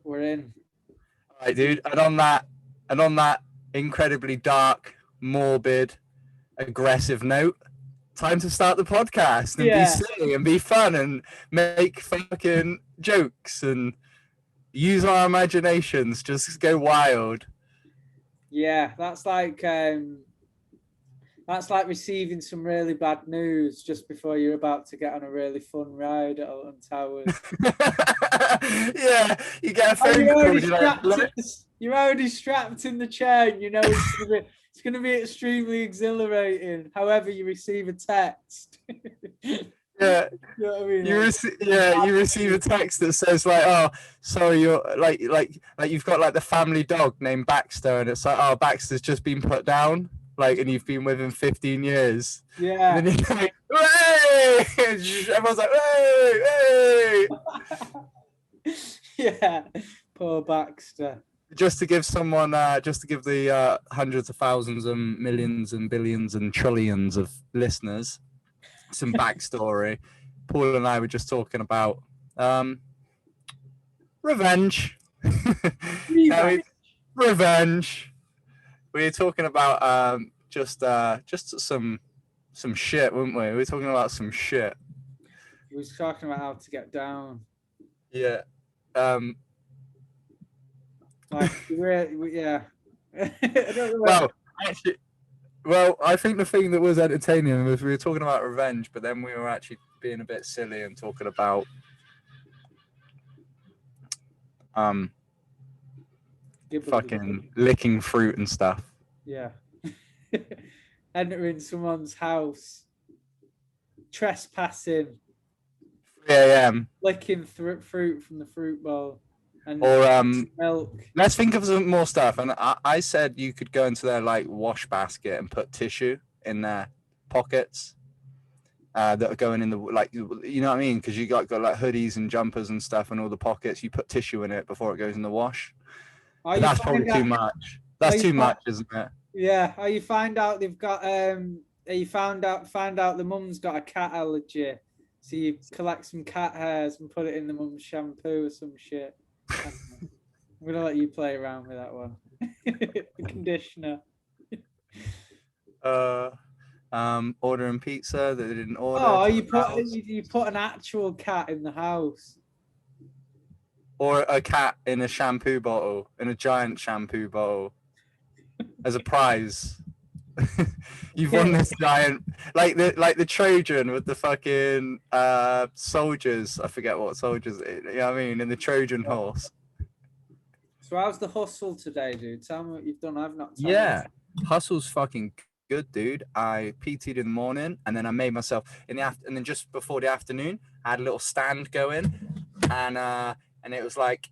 We're in. All right, dude. And on that incredibly dark, morbid, aggressive note, time to start the podcast and be silly and be fun and make fucking jokes and use our imaginations. Just go wild. Yeah, that's like receiving some really bad news just before you're about to get on a really fun ride at Alton Towers. Yeah, you get a phone call. You're already strapped in the chair, and you know it's going to be extremely exhilarating. However, you receive a text. Yeah, you know what I mean? You receive a text that says like, "Oh, sorry, you're like you've got like the family dog named Baxter, and it's like, oh, Baxter's just been put down, like, and you've been with him 15 years." Yeah. And then you're like, "Hey!" Everyone's like, "Hey, hey!" Yeah, poor Baxter. Just to give the hundreds of thousands and millions and billions and trillions of listeners some backstory. Paul and I were just talking about revenge. Revenge. We were talking about just some shit, weren't we? We were talking about some shit. He was talking about how to get down. Yeah. Like, yeah. Well, I think the thing that was entertaining was we were talking about revenge, but then we were actually being a bit silly and talking about fucking licking fruit and stuff. Yeah. Entering someone's house, trespassing, 3 a.m. licking fruit from the fruit bowl. Or milk. Let's think of some more stuff. And I said you could go into their like wash basket and put tissue in their pockets that are going in the, like, you know what I mean? Because you got like hoodies and jumpers and stuff and all the pockets. You put tissue in it before it goes in the wash. That's probably too much. That's too much, isn't it? Yeah. Or you find out they've got you find out the mum's got a cat allergy, so you collect some cat hairs and put it in the mum's shampoo or some shit. I'm gonna let you play around with that one. The conditioner. Ordering pizza that they didn't order. Oh, you put an actual cat in the house. Or a cat in a shampoo bottle, in a giant shampoo bottle, as a prize. You've won this giant, like the Trojan with the fucking soldiers. I forget what soldiers. You know what I mean? In the Trojan horse. So how's the hustle today, dude? Tell me what you've done. I've not. Yeah, hustle's fucking good, dude. I PT'd in the morning, and then I made myself and then just before the afternoon, I had a little stand going, and it was like,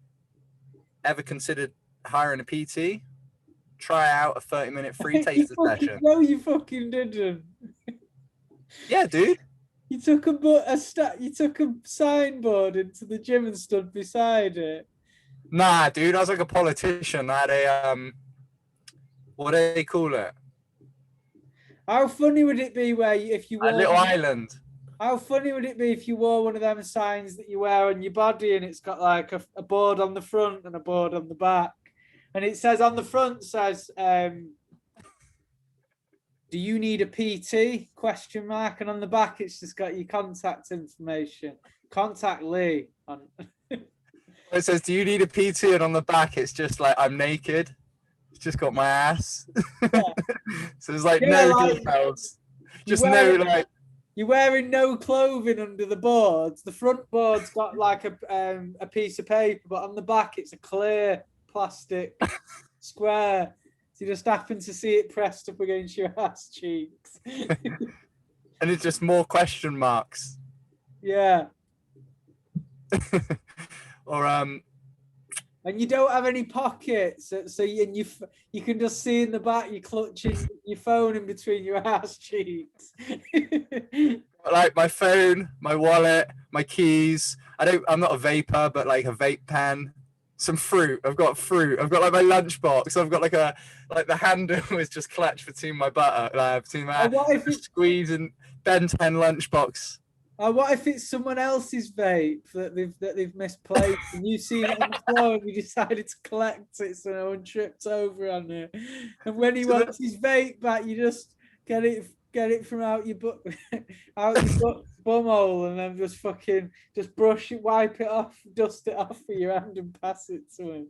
ever considered hiring a PT? Try out a 30-minute free taster session. No, you fucking didn't. Yeah, dude. You took a signboard into the gym and stood beside it. Nah, dude, I was like a politician. I had a what do they call it? How funny would it be if you wore a little island? How funny would it be if you wore one of them signs that you wear on your body, and it's got like a board on the front and a board on the back, and it says on the front do you need a PT ? And on the back it's just got your contact information. Contact Lee. It says, do you need a PT? And on the back it's just like, I'm naked. It's just got my ass. Yeah. So there's like no details. Just no like. You're wearing no clothing under the boards. The front board's got like a piece of paper, but on the back it's a clear plastic square. So you just happen to see it pressed up against your ass cheeks. And it's just more question marks. Yeah. Or and you don't have any pockets, so you can just see in the back you're clutching your phone in between your ass cheeks. Like my phone, my wallet, my keys. I'm not a vapor, but like a vape pen, some fruit. I've got fruit. I've got like my lunchbox. I've got like the handle is just clutched between my butter, between my squeeze and Ben 10 lunchbox. Or what if it's someone else's vape that they've misplaced and you've seen it on the floor and you decided to collect it so no one tripped over on it? And when he wants his vape back, you just get it from out your butt, bumhole, and then just brush it, wipe it off, dust it off with your hand, and pass it to him.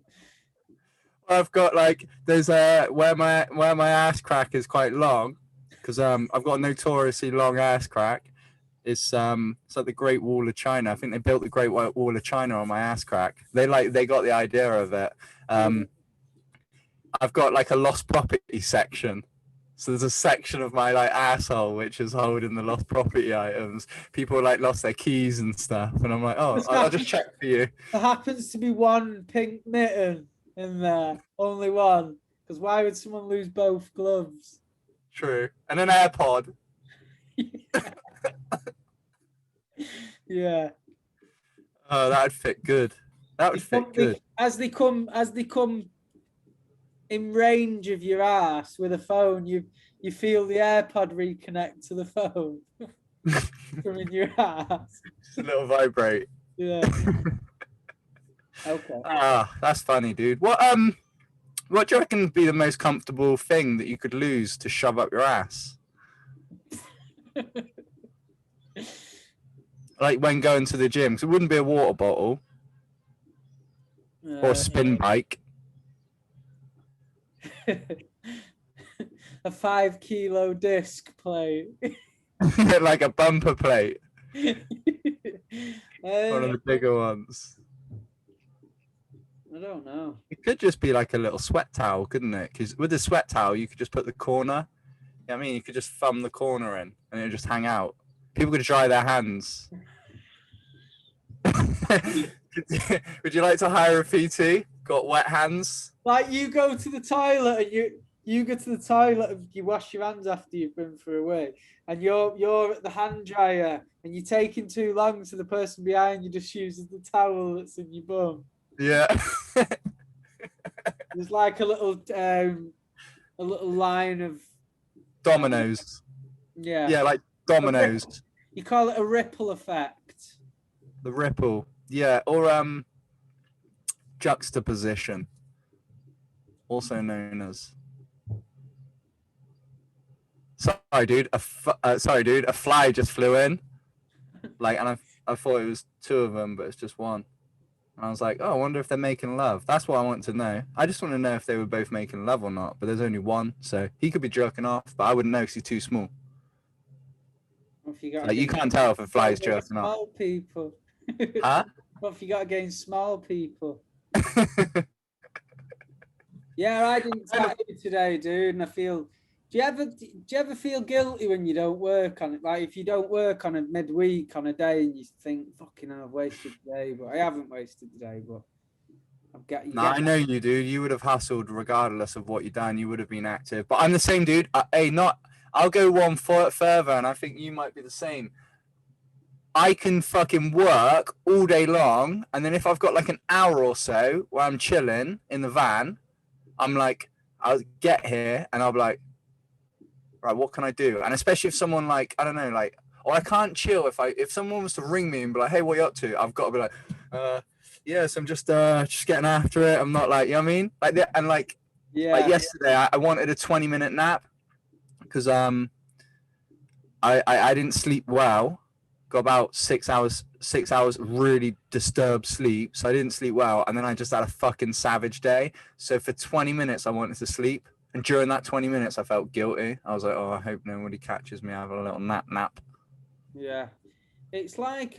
I've got like there's where my ass crack is quite long, because I've got a notoriously long ass crack. It's like the Great Wall of China. I think they built the Great Wall of China on my ass crack. They got the idea of it. I've got like a lost property section. So there's a section of my like asshole which is holding the lost property items. People like lost their keys and stuff, and I'm like, oh, I'll just check for you. There happens to be one pink mitten in there, only one. Because why would someone lose both gloves? True, and an AirPod. Yeah. Oh, that'd fit good. That would fit good. As they come in range of your ass with a phone, you feel the AirPod reconnect to the phone from in your ass. Just a little vibrate. Yeah. Okay. Ah, that's funny, dude. What do you reckon would be the most comfortable thing that you could lose to shove up your ass? Like when going to the gym, because it wouldn't be a water bottle or a spin bike. A 5 kilo disc plate. Like a bumper plate. One of the bigger ones. I don't know. It could just be like a little sweat towel, couldn't it? Because with the sweat towel, you could just put the corner. You know what I mean? You could just thumb the corner in and it would just hang out. People could dry their hands. Would you like to hire a PT? Got wet hands? Like you go to the toilet and you go to the toilet and you wash your hands after you've been for a wee, and you're at the hand dryer and you're taking too long, so the person behind you just uses the towel that's in your bum. Yeah. There's like a little line of dominoes. Yeah. Yeah, like dominoes. You call it a ripple effect. The ripple. Yeah, or juxtaposition, also known as. Sorry, dude. A fly just flew in. Like, and I thought it was two of them, but it's just one. And I was like, oh, I wonder if they're making love. That's what I want to know. I just want to know if they were both making love or not. But there's only one, so he could be jerking off, but I wouldn't know because he's too small. You can't tell if a fly is jerking off. Small people. Huh? What if you got against small people? Yeah, I didn't tattoo today, dude, and I feel. Do you ever feel guilty when you don't work on it? Like if you don't work on a midweek on a day and you think, "Fucking hell, I've wasted the day," but I haven't wasted the day. But I've got. I know you, dude. You would have hustled regardless of what you've done. You would have been active. But I'm the same, dude. I'll go one foot further, and I think you might be the same. I can fucking work all day long, and then if I've got like an hour or so where I'm chilling in the van, I'm like, I'll get here and I'll be like, right, what can I do? And especially if someone like, I don't know, like, or I can't chill if someone was to ring me and be like, hey, what are you up to? I've got to be like, yes, I'm just getting after it. I'm not like, you know what I mean? Like that, and like, yeah. Like yesterday, I wanted a 20-minute nap because I didn't sleep well. Got about 6 hours really disturbed sleep, so I didn't sleep well, and then I just had a fucking savage day. So for 20 minutes I wanted to sleep, and during that 20 minutes I felt guilty. I was like, oh, I hope nobody catches me having a little nap. Yeah, it's like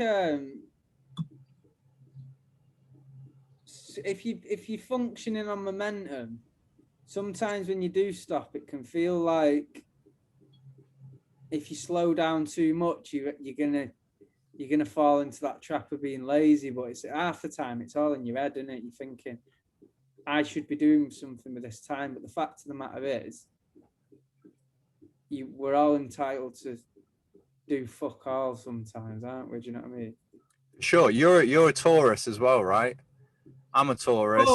if you're functioning on momentum, sometimes when you do stop, it can feel like if you slow down too much, you're gonna fall into that trap of being lazy. But it's half the time it's all in your head, isn't it? You're thinking, I should be doing something with this time. But the fact of the matter is, we're all entitled to do fuck all sometimes, aren't we? Do you know what I mean? Sure, you're a Taurus as well, right? I'm a Taurus.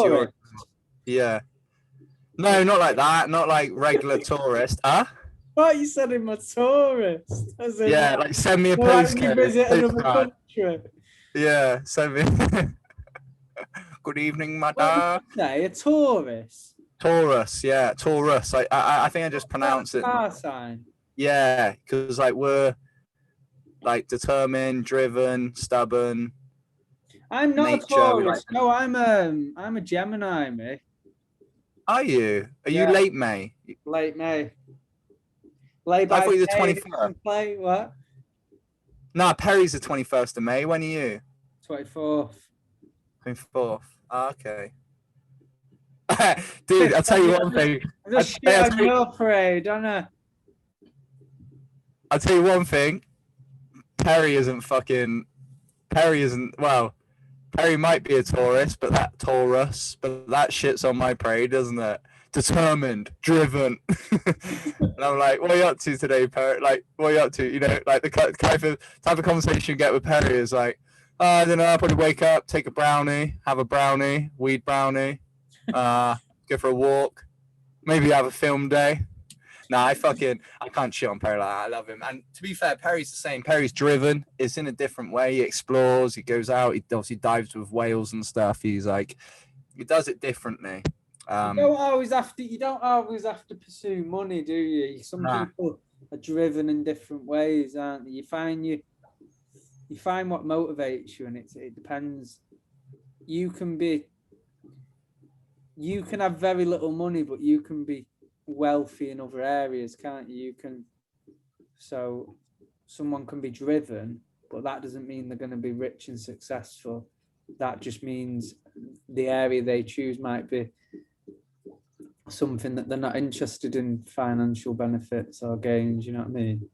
Yeah. No, not like that. Not like regular tourist. Huh? What, you said I'm a tourist? As in, Yeah, like send me a well, like when you postcode. visit another postcard. country. Yeah, send me. Good evening, What madam. did you say? A tourist? Taurus, yeah, Taurus. I think I just pronounce it. Star sign. Yeah, because like we're like determined, driven, stubborn. I'm not a Nature. We like. tourist. No, I'm a Gemini, mate. Are you? Are you Yeah. late May? Late May. Late I by thought you were the May, 21st. play what? Nah, Perry's the 21st of May. When are you? 24th. 24th. Ah, okay. Dude, I'll tell you one thing. I'm just shit on your parade, don't I? I'll tell you one thing. Perry isn't. Well, Perry might be a tourist, but that shit's on my parade, doesn't it? Determined, driven. And I'm like, what are you up to today, Perry? Like, what are you up to? You know, like the type of conversation you get with Perry is like, oh, I don't know, I'll probably wake up, take a brownie, have a brownie, weed brownie, go for a walk, maybe have a film day. Nah, I can't shit on Perry like that. I love him. And to be fair, Perry's the same. Perry's driven. It's in a different way. He explores. He goes out. He obviously dives with whales and stuff. He does it differently. You don't always have to pursue money, do you? Some people are driven in different ways, aren't they? You find what motivates you, and it depends. You can have very little money, but you can be wealthy in other areas, can't you? So someone can be driven, but that doesn't mean they're going to be rich and successful. That just means the area they choose might be something that they're not interested in financial benefits or gains, you know what I mean?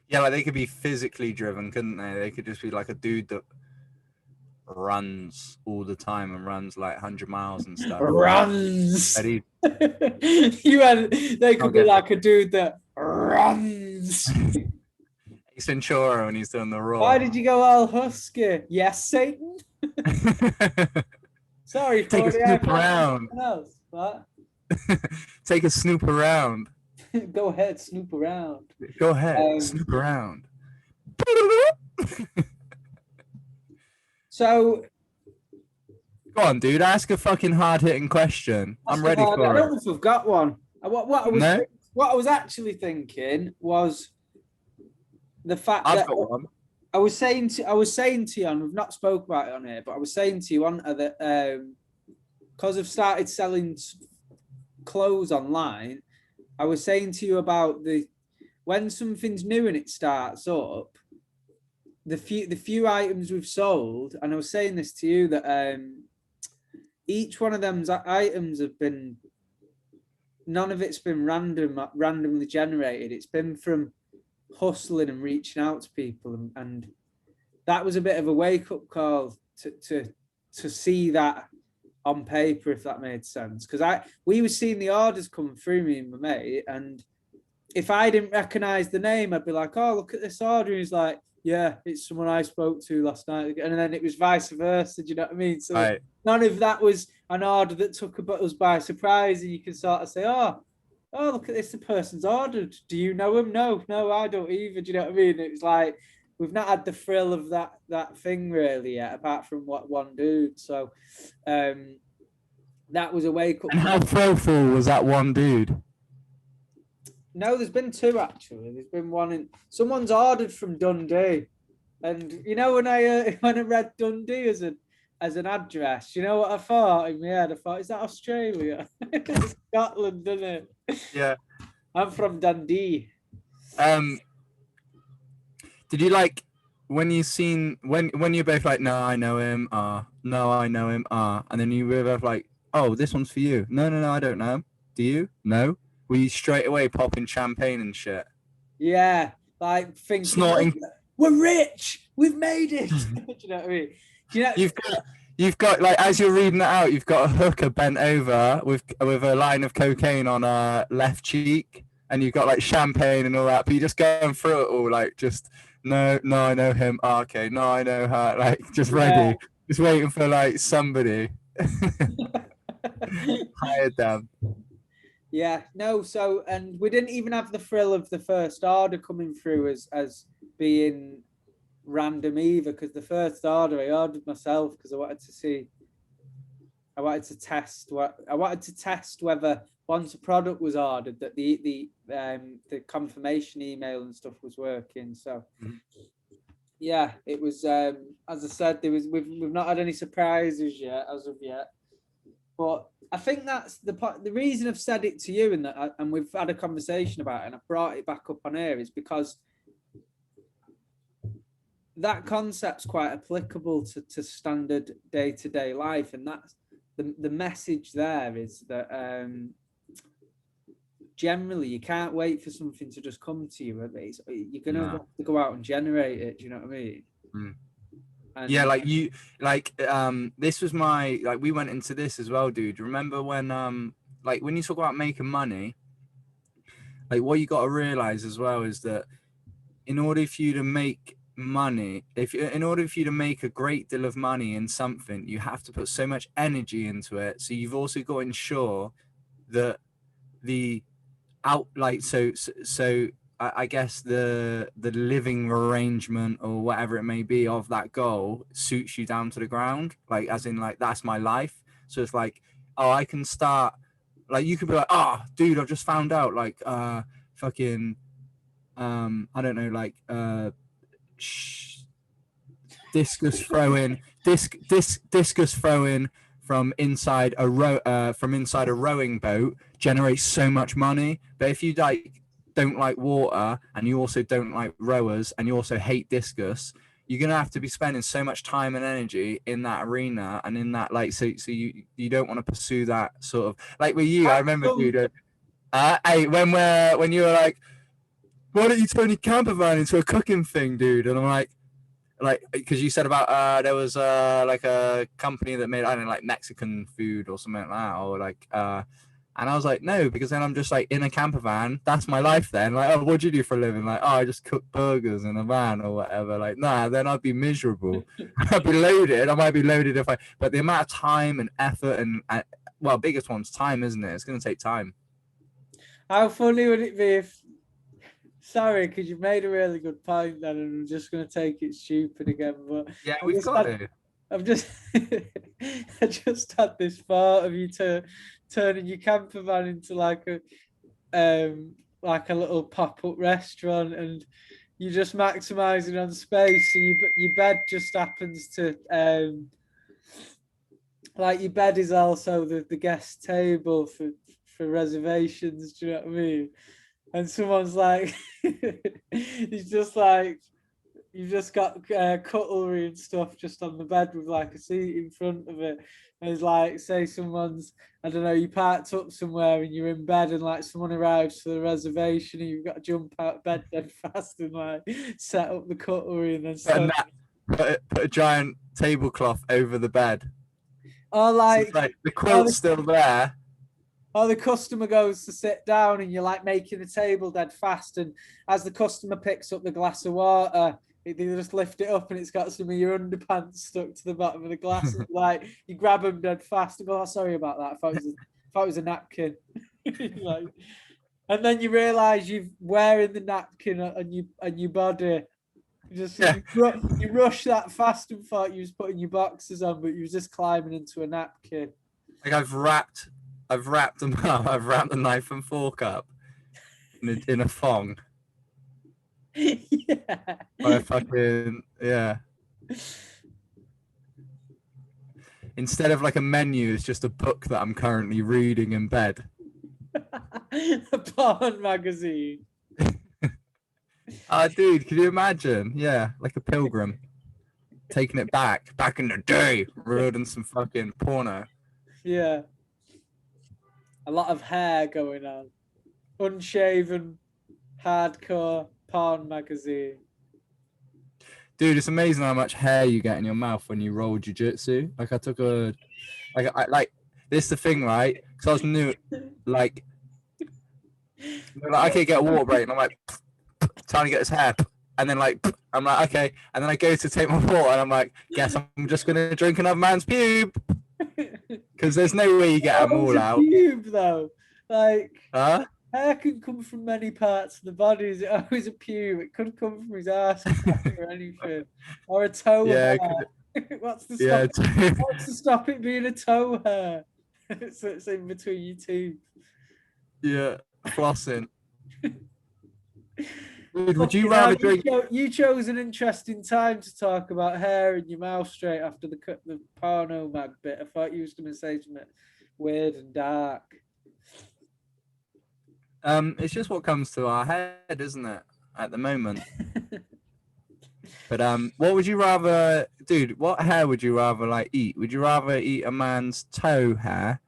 Yeah, like they could be physically driven, couldn't they? They could just be like a dude that runs all the time and runs like 100 miles and stuff. Runs. They could be like a dude that runs. Ace Ventura when he's doing the roar. Why did you go all husky? Yes, Satan. Sorry, take a snoop around. What? Take a snoop around. Go ahead, snoop around. Go ahead, snoop around. So, go on, dude. Ask a fucking hard-hitting question. I'm ready for it. I don't know if I've got one. What I was actually thinking was the fact that got one. I was saying to you, and we've not spoke about it on here, but I was saying to you on that because I've started selling clothes online. I was saying to you about when something's new and it starts up, the few items we've sold, and I was saying this to you that each one of them items have been, none of it's been randomly generated. It's been from hustling and reaching out to people, and that was a bit of a wake-up call to see that on paper, if that made sense, because we were seeing the orders come through, me and my mate, and if I didn't recognize the name, I'd be like, oh, look at this order, and he's like, yeah, it's someone I spoke to last night, and then it was vice versa. Do you know what I mean? So none of that was an order that took us by surprise, and you can sort of say, oh, look at this, the person's ordered. Do you know him? No, I don't either. Do you know what I mean? It was like, we've not had the thrill of that thing really yet, apart from what one dude. So that was a wake up. And how thrillful was that one dude? No, there's been two actually. There's been one in someone's ordered from Dundee, and you know when I read Dundee as an address, you know what I thought in my head? I thought, is that Australia? It's Scotland, isn't it? Yeah. I'm from Dundee. Did you like when you're both like, no, I know him, no, I know him, and then you were both like, oh, this one's for you. No, I don't know him. Do you? No. Were you straight away popping champagne and shit? Yeah, like thinking, snorting. We're rich. We've made it. Do you know what I mean? Do you know? You've got like, as you're reading it out, you've got a hooker bent over with a line of cocaine on her left cheek, and you've got like champagne and all that, but you're just going through it all like, just no, I know him. Oh, okay, no, I know her. Like, just ready, just waiting for like somebody hired them. Yeah, no. So, and we didn't even have the thrill of the first order coming through as being random either, because the first order I ordered myself because I wanted to see, I wanted to test whether once a product was ordered that the confirmation email and stuff was working. So yeah, it was as I said, we've not had any surprises yet as of yet. But I think that's the reason I've said it to you, and we've had a conversation about it, and I brought it back up on air, is because that concept's quite applicable to standard day-to-day life, and that's the message there is that generally you can't wait for something to just come to you. You're gonna have to go out and generate it. Do you know what I mean? And yeah, this was my, like, we went into this as well, dude. Remember when like when you talk about making money, like what you got to realize as well is that in order for you to make money, in order for you to make a great deal of money in something, you have to put so much energy into it. So you've also got to ensure that the I guess the living arrangement or whatever it may be of that goal suits you down to the ground, like as in like that's my life. So it's like, oh, I can start, like you could be like, oh dude, I've just found out like fucking I don't know, like discus throwing from inside a rowing boat generates so much money. But if you like don't like water and you also don't like rowers and you also hate discus, you're gonna have to be spending so much time and energy in that arena and in that, like, so you don't want to pursue that sort of, like with you. I remember, dude, hey, when you were like, why don't you turn your camper van into a cooking thing, dude? And I'm like because you said about there was like a company that made, I don't know, like Mexican food or something like that, or like and I was like, no, because then I'm just like in a camper van. That's my life then. Like, oh, what do you do for a living? Like, oh, I just cook burgers in a van or whatever. Like, nah, then I'd be miserable. I'd be loaded. I might be loaded but the amount of time and effort and well, biggest one's time, isn't it? It's going to take time. How funny would it be if, sorry, because you made a really good point then, and I'm just going to take it stupid again. But yeah, we've got it. I just had this thought of you turning your camper van into like a little pop-up restaurant, and you're just maximizing on space. So your bed just happens to like your bed is also the guest table for reservations. Do you know what I mean? And someone's like, he's just like, you've just got cutlery and stuff just on the bed with like a seat in front of it. And it's like, say someone's, I don't know, you parked up somewhere and you're in bed and like someone arrives for the reservation and you've got to jump out of bed dead fast and like set up the cutlery and then put a giant tablecloth over the bed. Or like, so the quilt's still there. Or the customer goes to sit down and you're like making the table dead fast, and as the customer picks up the glass of water, they just lift it up and it's got some of your underpants stuck to the bottom of the glass. Like you grab them dead fast and go, oh, sorry about that. I thought it was a napkin. Like, and then you realise you're wearing the napkin on your body. You rush that fast and thought you was putting your boxers on, but you was just climbing into a napkin. Like I've wrapped them up. I've wrapped the knife and fork up in a thong. Yeah. I fucking, yeah. Instead of like a menu, it's just a book that I'm currently reading in bed. A porn magazine. Dude, can you imagine? Yeah, like a pilgrim. Taking it back in the day, reading some fucking porno. Yeah. A lot of hair going on. Unshaven, hardcore porn magazine. Dude, it's amazing how much hair you get in your mouth when you roll jiu-jitsu. Like I took a, like this is the thing, right? Because I was new, like okay, get a water break, and I'm like trying to get his hair, and then like I'm like okay, and then I go to take my water, and I'm like, guess I'm just gonna drink another man's pube, because there's no way you get them all out. Pube though. Like, Huh? hair can come from many parts of the body. Is it always a pube? It could come from his ass or anything, or a toe Yeah, hair. What's to yeah, stop? What's to stop it being a toe hair? So it's in between your teeth. yeah, flossing. Dude, would you Fucking rather hell, drink? you chose an interesting time to talk about hair in your mouth straight after the porno mag bit. I thought you was going to say something weird and dark. It's just what comes to our head, isn't it? At the moment. But what would you rather, dude? What hair would you rather like eat? Would you rather eat a man's toe hair,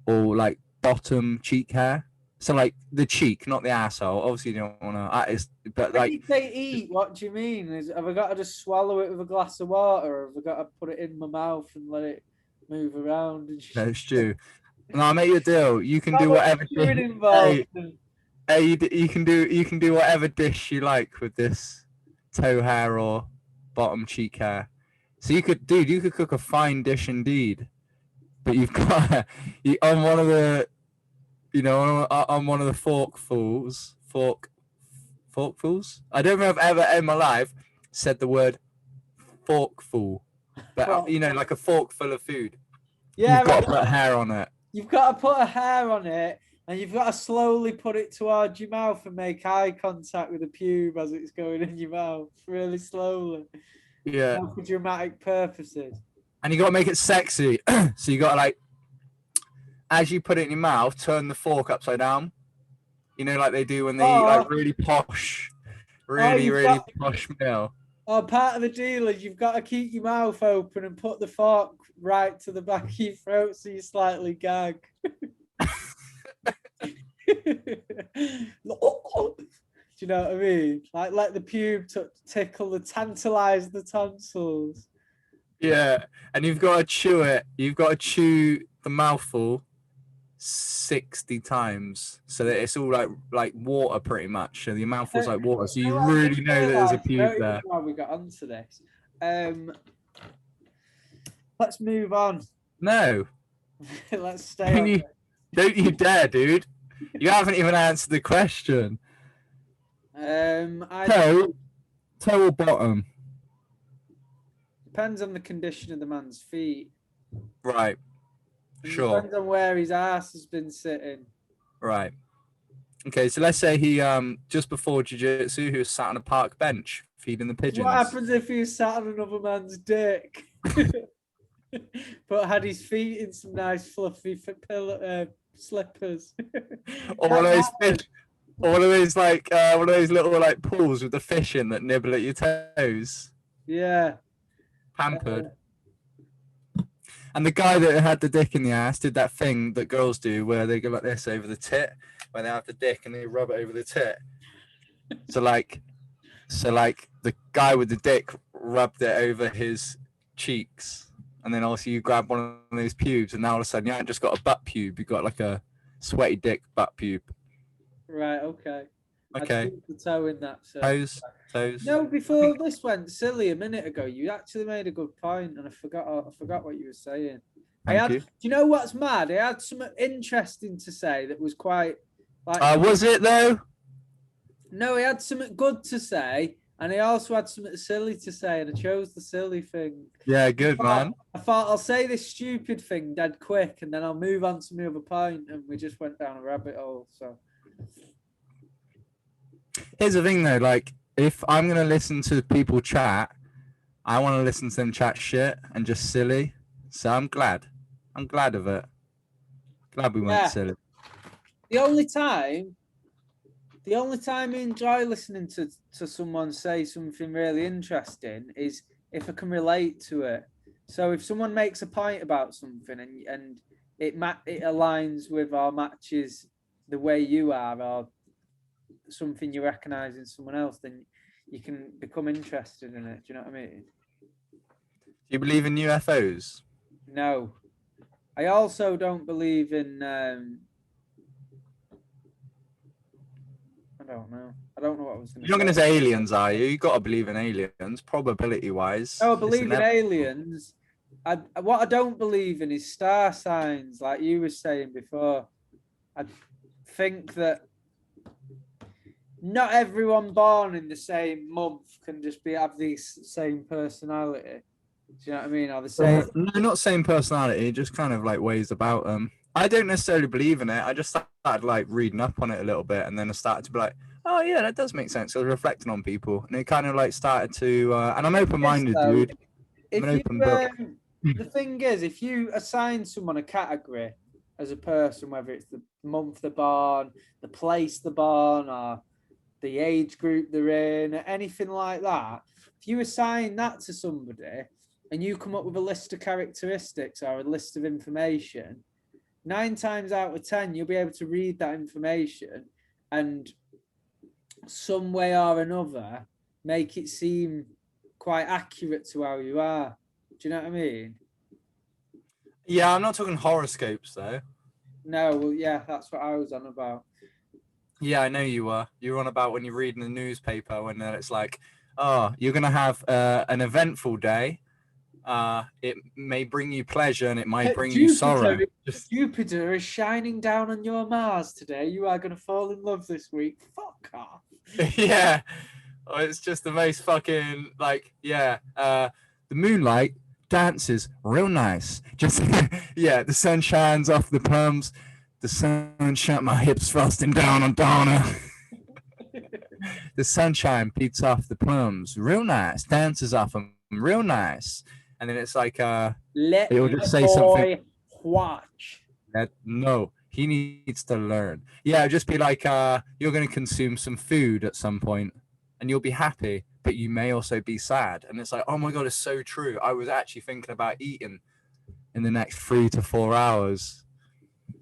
or like bottom cheek hair? So like the cheek, not the asshole. Obviously, you don't want to. But When like, you say eat, what do you mean? Have I got to just swallow it with a glass of water, or have I got to put it in my mouth and let it move around? And no, stew. No, I'll make you a deal. You can do not much whatever. chewing involved. Hey, you can do whatever dish you like with this toe hair or bottom cheek hair. So you could, dude, you could cook a fine dish indeed. But you've got on one of the, on one of the forkfuls. I don't know if I've ever in my life said the word forkful, but like a fork full of food. Yeah, You've got right. to put hair on it. You've got to put a hair on it, and you've got to slowly put it towards your mouth and make eye contact with the pube as it's going in your mouth, really slowly. Yeah. For dramatic purposes. And you got to make it sexy. So you got to like, as you put it in your mouth, turn the fork upside down. You know, like they do when they eat like really posh, really posh meal. Oh, part of the deal is you've got to keep your mouth open and put the fork right to the back of your throat so you slightly gag. Do you know what I mean? Like let the pube tickle tantalize the tonsils. Yeah, and you've got to chew it. You've got to chew the mouthful 60 times so that it's all like water pretty much. So the mouthful's like water. So you really know that there's a pube there. Why we got onto this. Let's move on. No. Let's stay on. Don't you dare, dude. You haven't even answered the question. Toe or bottom? Depends on the condition of the man's feet. Right. Sure. Depends on where his ass has been sitting. Right. Okay, so let's say he just before jiu-jitsu, he was sat on a park bench feeding the pigeons. What happens if he was sat on another man's dick? But had his feet in some nice fluffy slippers. Or one of those little like pools with the fish in that nibble at your toes. Yeah. Pampered. And the guy that had the dick in the ass did that thing that girls do where they go like this over the tit when they have the dick and they rub it over the tit. So like the guy with the dick rubbed it over his cheeks. And then also you grab one of those pubes and now all of a sudden you haven't just got a butt pube, you've got like a sweaty dick butt pube. Right, okay. Okay. The toe in that. So. Toes. No, before this went silly a minute ago, you actually made a good point and I forgot what you were saying. Thank you. Do you know what's mad? I had something interesting to say that was quite like was it though? No, he had something good to say. And he also had something silly to say, and I chose the silly thing. Yeah, good, man. I thought I'll say this stupid thing dead quick, and then I'll move on to my other point, and we just went down a rabbit hole. So here's the thing, though. Like, if I'm gonna listen to people chat, I want to listen to them chat shit and just silly. So I'm glad of it. Glad we went silly. The only time I enjoy listening to someone say something really interesting is if I can relate to it. So if someone makes a point about something and it aligns with or matches the way you are or something you recognise in someone else, then you can become interested in it. Do you know what I mean? Do you believe in UFOs? No. I also don't believe in... I don't know what I was going to say. You're not going to say aliens, are you? You've got to believe in aliens, probability-wise. No, I believe in aliens. What I don't believe in is star signs, like you were saying before. I think that not everyone born in the same month can just have the same personality. Do you know what I mean? Or the same. No, not same personality, just kind of like ways about them. I don't necessarily believe in it. I just started like reading up on it a little bit, and then I started to be like, oh yeah, that does make sense. I was reflecting on people, and it kind of like started to. And I'm open-minded, dude. I'm an open book. The thing is, if you assign someone a category as a person, whether it's the month they're born, the place they're born, or the age group they're in, anything like that, if you assign that to somebody and you come up with a list of characteristics or a list of information, 9 times out of 10, you'll be able to read that information and some way or another make it seem quite accurate to how you are. Do you know what I mean? Yeah, I'm not talking horoscopes though. No, well, yeah, that's what I was on about. Yeah, I know you were. You were on about when you're reading the newspaper when it's like, oh, you're gonna have an eventful day. It may bring you pleasure and it might bring you sorrow. Jupiter is shining down on your Mars today. You are gonna fall in love this week. Fuck off. Yeah. Oh, it's just the most fucking like, yeah. The moonlight dances real nice. Just yeah, the sun shines off the plums. The sun shut my hips frosting down on Donna. The sunshine beats off the plums real nice, dances off them real nice. And then it's like it'll just say something. Watch. No, he needs to learn. Yeah, it'll just be like you're gonna consume some food at some point and you'll be happy, but you may also be sad. And it's like, oh my god, it's so true. I was actually thinking about eating in the next 3 to 4 hours.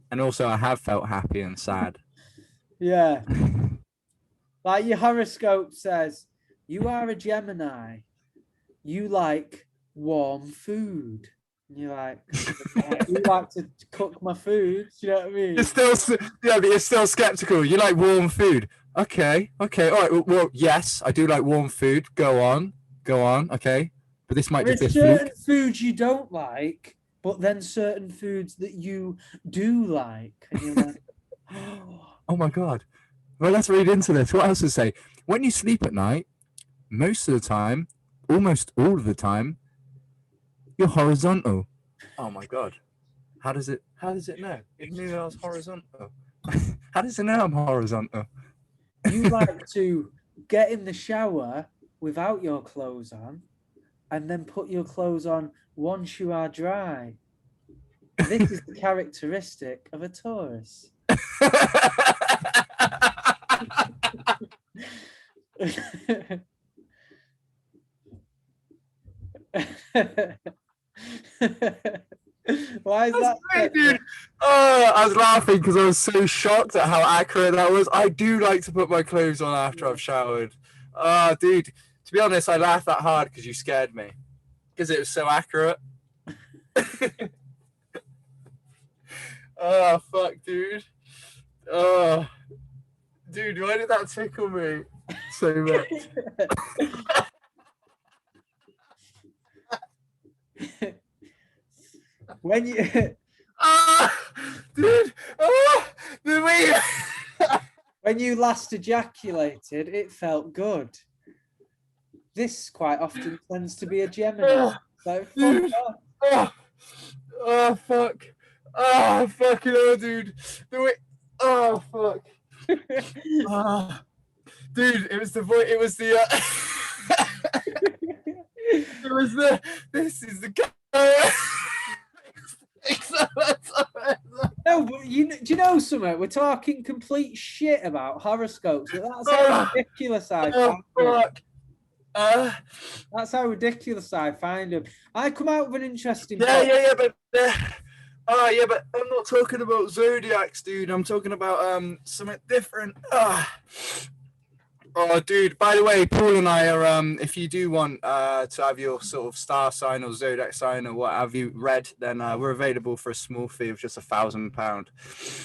And also I have felt happy and sad. Yeah. Like your horoscope says, you are a Gemini. You like warm food. And you're like, you like to cook my food. Do you know what I mean? But you're still skeptical. You like warm food. Okay. All right. Well, yes, I do like warm food. Go on. Okay. But this might just be a fluke. Certain foods you don't like, but then certain foods that you do like. And you're like, oh my god. Well, let's read into this. What else to say? When you sleep at night, most of the time, almost all of the time, you're horizontal. Oh my god. How does it know? It knew I was horizontal. How does it know I'm horizontal? You like to get in the shower without your clothes on and then put your clothes on once you are dry. This is the characteristic of a Taurus. Why is that? Great, dude. Oh, I was laughing because I was so shocked at how accurate that was. I do like to put my clothes on after I've showered. Oh, dude. To be honest, I laughed that hard because you scared me. Because it was so accurate. Oh, fuck, dude. Oh. Dude, why did that tickle me so much? When you dude, the way when you last ejaculated, it felt good. This quite often tends to be a Gemini. So dude. Oh fuck. Oh fucking hell, dude. The way fuck. Dude, it was the voice. It was the it was the this is the guy. No, but do you know something? We're talking complete shit about horoscopes, but that's how ridiculous I find them. That's how ridiculous I find them. I come out with an interesting but I'm not talking about zodiacs, dude. I'm talking about something different. Oh, dude, by the way, Paul and I are, if you do want to have your sort of star sign or zodiac sign or what have you read, then we're available for a small fee of just £1,000.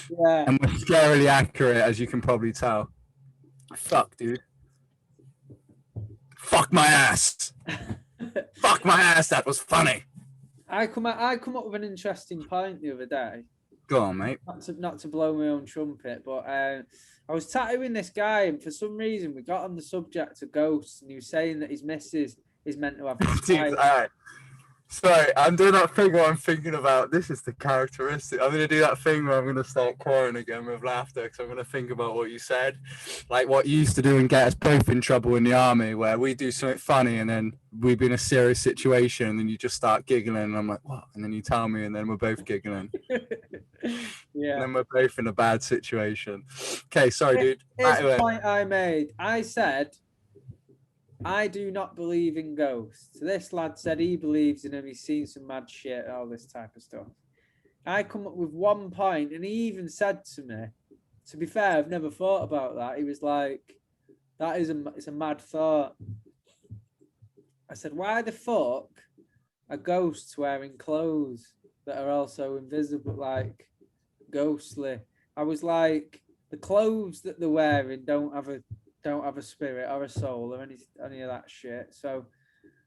Yeah. And we're scarily accurate, as you can probably tell. Fuck, dude. Fuck my ass. Fuck my ass, that was funny. I come up with an interesting point the other day. Go on, mate. Not to blow my own trumpet, but I was tattooing this guy, and for some reason we got on the subject of ghosts, and he was saying that his missus is meant to have. Dude, sorry, I'm doing that thing where I'm thinking about this is the characteristic. I'm going to do that thing where I'm going to start crying again with laughter because I'm going to think about what you said. Like what you used to do and get us both in trouble in the army, where we do something funny and then we'd be in a serious situation and then you just start giggling and I'm like, what? And then you tell me and then we're both giggling. Yeah. And then we're both in a bad situation. Okay, sorry, dude. Here's the point I made. I said, I do not believe in ghosts. This lad said he believes in them. He's seen some mad shit, all this type of stuff. I come up with one point, and he even said to me, to be fair, I've never thought about that. He was like, it's a mad thought. I said, why the fuck are ghosts wearing clothes that are also invisible, like ghostly? I was like, the clothes that they're wearing don't have a spirit or a soul or any of that shit. So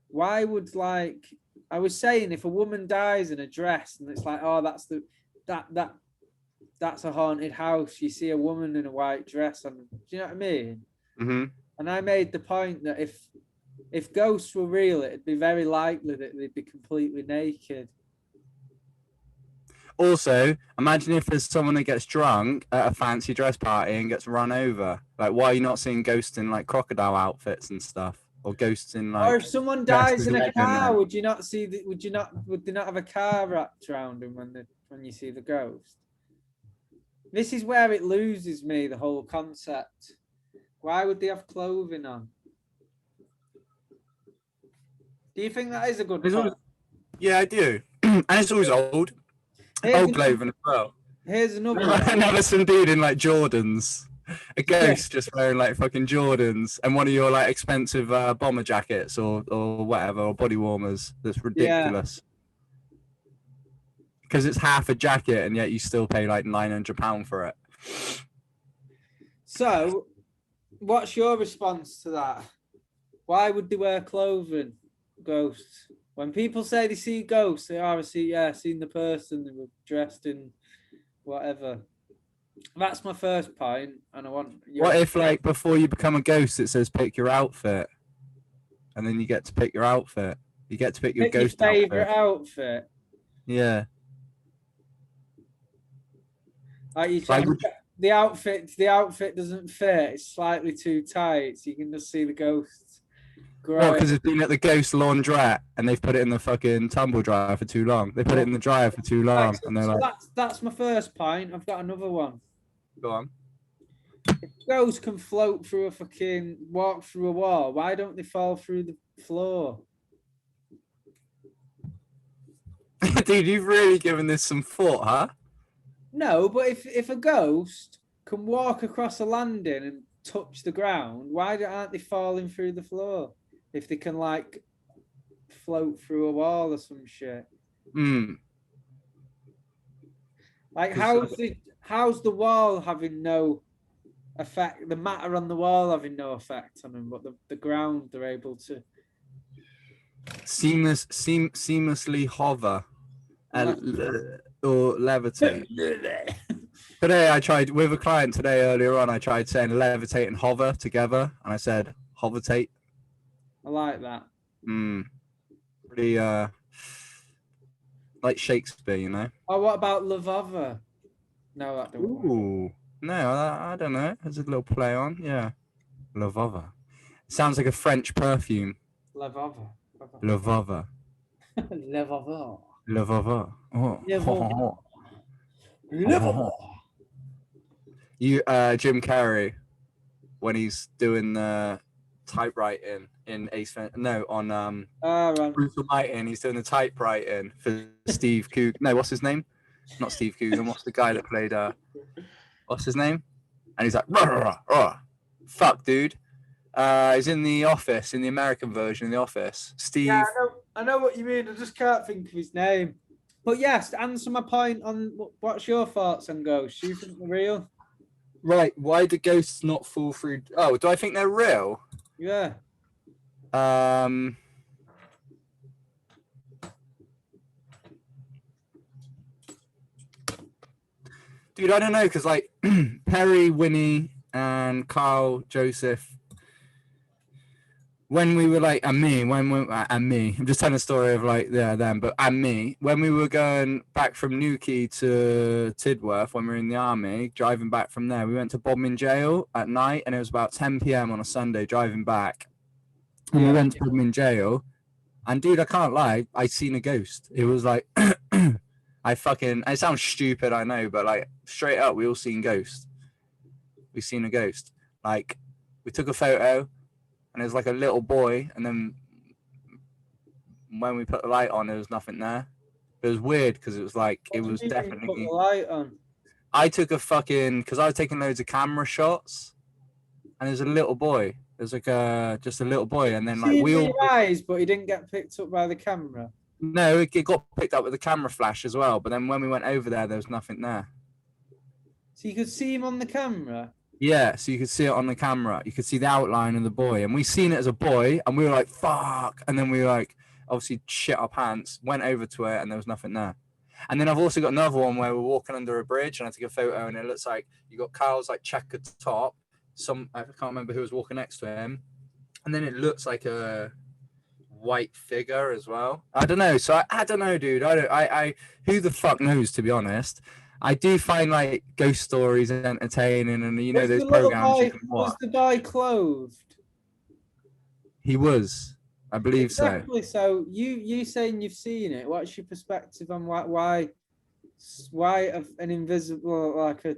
why would, like, I was saying, if a woman dies in a dress and it's like, oh, that's a haunted house, you see a woman in a white dress, and do you know what I mean? Mm-hmm. And I made the point that if ghosts were real, it'd be very likely that they'd be completely naked. Also, imagine if there's someone that gets drunk at a fancy dress party and gets run over. Like, why are you not seeing ghosts in like crocodile outfits and stuff, or ghosts in like? Or if someone dies in a car, would they not have a car wrapped around them when you see the ghost? This is where it loses me, the whole concept. Why would they have clothing on? Do you think that is a good point? Yeah, I do. And it's always old. Old clothing as well. Here's another one. Another some dude in like Jordans. A ghost just wearing like fucking Jordans and one of your like expensive bomber jackets or whatever, or body warmers. That's ridiculous. Because it's half a jacket and yet you still pay like £900 for it. So, what's your response to that? Why would they wear clothing, ghosts? When people say they see ghosts, they are seen the person, they were dressed in whatever. That's my first point, and I want. What if, like, before you become a ghost, it says pick your outfit, and then you get to pick your outfit. You get to pick your ghost your favorite outfit. Yeah. Like the outfit doesn't fit. It's slightly too tight, so you can just see the ghosts. Well, because it's been at the ghost laundrette and they've put it in the fucking tumble dryer for too long. They put it in the dryer for too long, and they're like, that's my first point. I've got another one. Go on. If ghosts can walk through a wall, why don't they fall through the floor? Dude, you've really given this some thought, huh? No, but if a ghost can walk across a landing and touch the ground, why aren't they falling through the floor? If they can, like, float through a wall or some shit. Like, how's the wall having no effect? The matter on the wall having no effect on them, but the ground they're able to seamlessly hover or levitate. Today I tried with a client earlier on. I tried saying levitate and hover together, and I said hovertate. I like that. Pretty like Shakespeare, you know. Oh, what about Lavova? No, that don't work. No, I don't know. There's a little play on, yeah. Lavova. Sounds like a French perfume. Lavova. Lavova. Lavova. Lavova. Oh. Lavova. You, Jim Carrey, when he's doing the typewriting in Brutal Mighty, he's doing the typewriting for Steve Coogan. No, what's his name? Not Steve Coogan. What's the guy that played? What's his name? And he's like, rah, rah, rah. Fuck, dude. He's in The Office, in the American version of The Office. Steve. Yeah, I know what you mean. I just can't think of his name. But yes, answer my point on what's your thoughts on ghosts? Do you think they're real? Right. Why do ghosts not fall through? Oh, do I think they're real? Yeah. Dude, I don't know, because like Perry, Winnie, and Carl, Joseph, when we were like, and me, I'm just telling a story of like, yeah, them, but and me, when we were going back from Newquay to Tidworth, when we were in the army, driving back from there, we went to Bodmin Jail at night, and it was about 10 p.m. on a Sunday driving back. And we went to Bodmin Jail, and dude, I can't lie, I seen a ghost. It was like, it sounds stupid, I know, but like straight up, we all seen ghosts. We seen a ghost. Like, we took a photo, and it was like a little boy, and then when we put the light on, there was nothing there. It was weird because it was like it was definitely. Put the light on. I took a fucking because I was taking loads of camera shots, and there's a little boy. There's like just a little boy, and then like we all eyes, but he didn't get picked up by the camera. No, it got picked up with the camera flash as well. But then when we went over there was nothing there. So you could see him on the camera. Yeah, so you could see it on the camera. You could see the outline of the boy, and we seen it as a boy, and we were like, "Fuck!" And then we were like, obviously, shit our pants. Went over to it, and there was nothing there. And then I've also got another one where we're walking under a bridge, and I took a photo, and it looks like you got Carl's like checkered top. I can't remember who was walking next to him, and then it looks like a white figure as well. I don't know. So I don't know, dude. I who the fuck knows, to be honest. I do find like ghost stories entertaining, and you know those programs you can watch. Was the guy clothed? He was, I believe exactly. So you saying you've seen it? What's your perspective on why an invisible, like a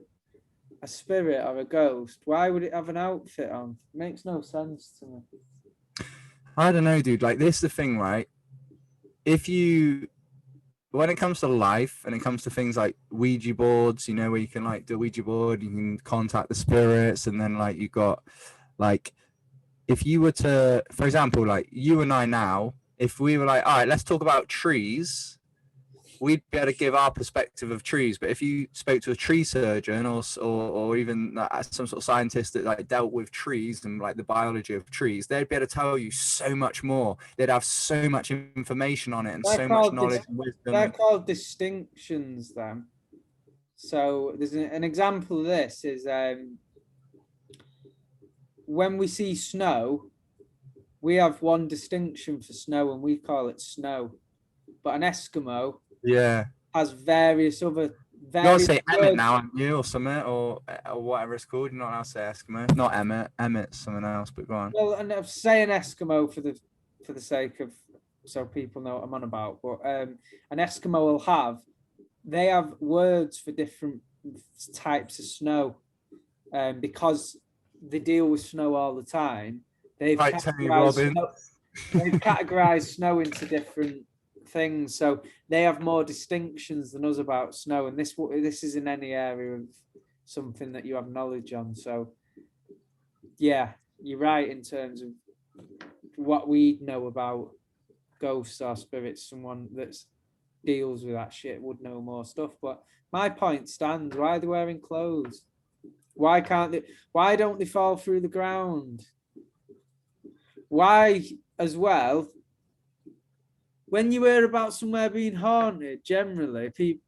spirit or a ghost? Why would it have an outfit on? It makes no sense to me. I don't know, dude. Like, this is the thing, right? When it comes to life and it comes to things like Ouija boards, you know, where you can like do a Ouija board, you can contact the spirits, and then like you got like, if you were to, for example, like you and I now, if we were like, all right, let's talk about trees, we'd be able to give our perspective of trees. But if you spoke to a tree surgeon or even some sort of scientist that like dealt with trees and like the biology of trees, they'd be able to tell you so much more. They'd have so much information on it and so much knowledge and wisdom. They're called distinctions then. So there's an example of this is when we see snow, we have one distinction for snow and we call it snow. But an Eskimo has various other. You gotta say Emmett now, aren't you, or something, or whatever it's called. You're not allowed to say Eskimo. Not Emmett. Emmett's something else. But go on. Well, and I'm saying Eskimo for the sake of so people know what I'm on about. But an Eskimo will they have words for different types of snow, because they deal with snow all the time. They've categorized snow into different things, so they have more distinctions than us about snow, and this is in any area of something that you have knowledge on. So yeah, you're right in terms of what we know about ghosts or spirits. Someone that deals with that shit would know more stuff, but my point stands. Why are they wearing clothes? Why don't they fall through the ground? Why as well? When you hear about somewhere being haunted, generally, people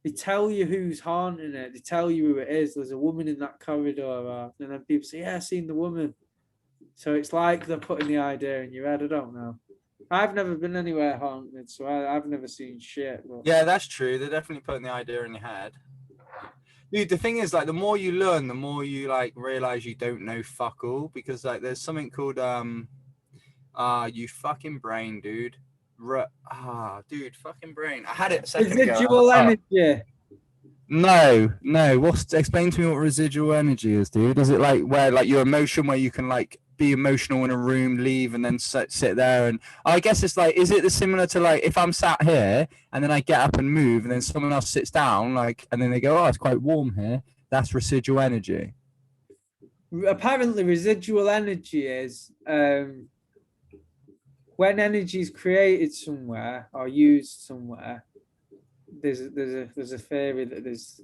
they tell you who's haunting it. They tell you who it is. There's a woman in that corridor, and then people say, "Yeah, I've seen the woman." So it's like they're putting the idea in your head. I don't know. I've never been anywhere haunted, so I've never seen shit. But... Yeah, that's true. They're definitely putting the idea in your head. Dude, the thing is, like, the more you learn, the more you like realize you don't know fuck all, because like there's something called you fucking brain, dude. Dude, fucking brain. I had it a second ago. Residual energy. No. Explain to me what residual energy is, dude. Is it like where like your emotion, where you can like be emotional in a room, leave, and then sit there? And I guess it's like, is it similar to like if I'm sat here and then I get up and move, and then someone else sits down, like, and then they go, "Oh, it's quite warm here." That's residual energy. Apparently, residual energy is when energy is created somewhere or used somewhere. There's a theory that there's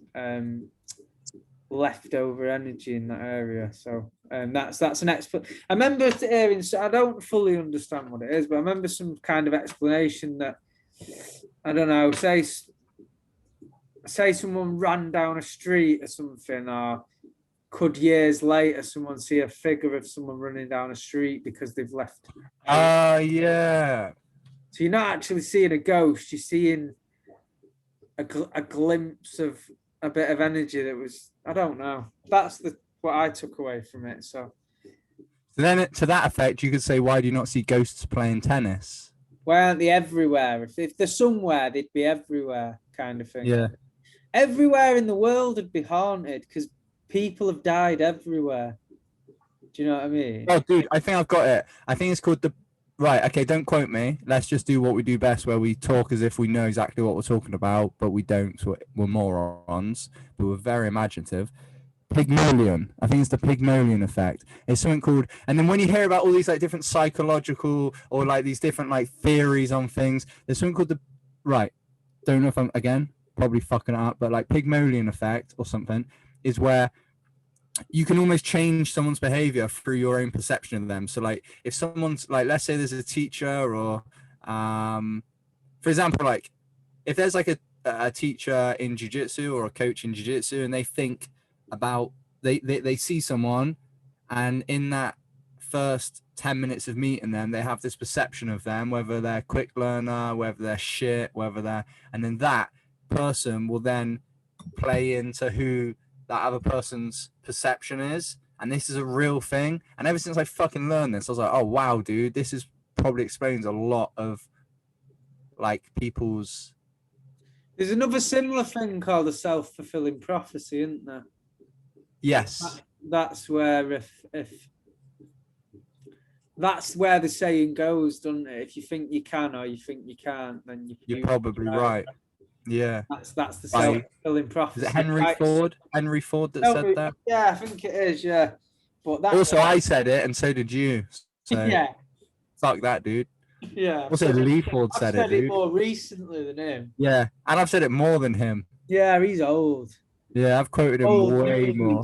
leftover energy in that area. So that's an explanation. I remember hearing. I don't fully understand what it is, but I remember some kind of explanation that, I don't know. Say say someone ran down a street or something, or could years later someone see a figure of someone running down a street because they've left? Yeah. So you're not actually seeing a ghost, you're seeing a glimpse of a bit of energy that was, I don't know. That's what I took away from it. So then to that effect, you could say, why do you not see ghosts playing tennis? why aren't they everywhere? If they're somewhere, they'd be everywhere, kind of thing. Yeah. Everywhere in the world would be haunted because people have died everywhere. Do you know what I mean? Oh, dude, I think I've got it. I think it's called the. Right, okay, don't quote me. Let's just do what we do best, where we talk as if we know exactly what we're talking about, but we don't. So we're morons, but we're very imaginative. Pygmalion. I think it's the Pygmalion effect. It's something called, and then when you hear about all these like different psychological or like these different like theories on things, there's something called the, right, don't know if I'm, again, probably fucking it up, but like Pygmalion effect or something is where you can almost change someone's behavior through your own perception of them. So like if someone's like, let's say there's a teacher or for example, like if there's like a teacher in jiu-jitsu or a coach in jiu-jitsu and they think about they see someone and in that first 10 minutes of meeting them they have this perception of them, whether they're a quick learner, whether they're shit, whether they're, and then that person will then play into who that other person's perception is, and this is a real thing. And ever since I fucking learned this, I was like, oh wow, dude, this is probably explains a lot of like people's. There's another similar thing called a self-fulfilling prophecy, isn't there? Yes. That's where if that's where the saying goes, doesn't it? If you think you can or you think you can't, then you're probably right. Yeah. That's the self-fulfilling prophecy. Is it Henry Ford? Henry Ford that said that? Yeah, I think it is, yeah. But that also I said it and so did you. So yeah. Fuck that, dude. Yeah. Also Lee Ford said it, dude. I've said it more recently than him. Yeah. And I've said it more than him. Yeah, he's old. Yeah, I've quoted him way more.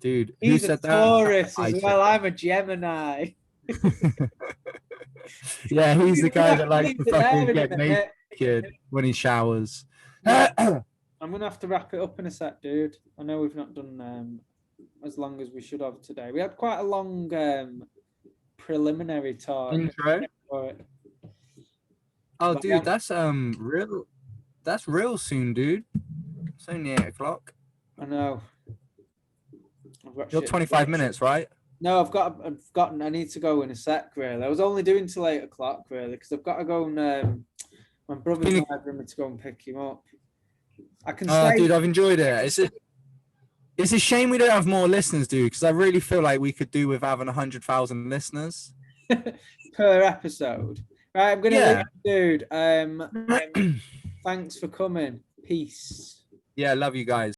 Dude, he's who said a Taurus as well. I'm a Gemini. Yeah, he's the guy that likes to fucking get naked when he showers. I'm gonna have to wrap it up in a sec, dude. I know we've not done as long as we should have today. We had quite a long preliminary talk. Intro. Oh, but dude, yeah. That's real soon, dude. It's only 8 o'clock. I know. You're 25 minutes, right? No, I need to go in a sec, really. I was only doing till 8 o'clock, really, because I've got to go and my brother's driving me to go and pick him up. I can say, dude, I've enjoyed it. It's a shame we don't have more listeners, dude, because I really feel like we could do with having 100,000 listeners per episode. Right, I'm gonna leave, dude. Thanks for coming. Peace. Yeah, love you guys.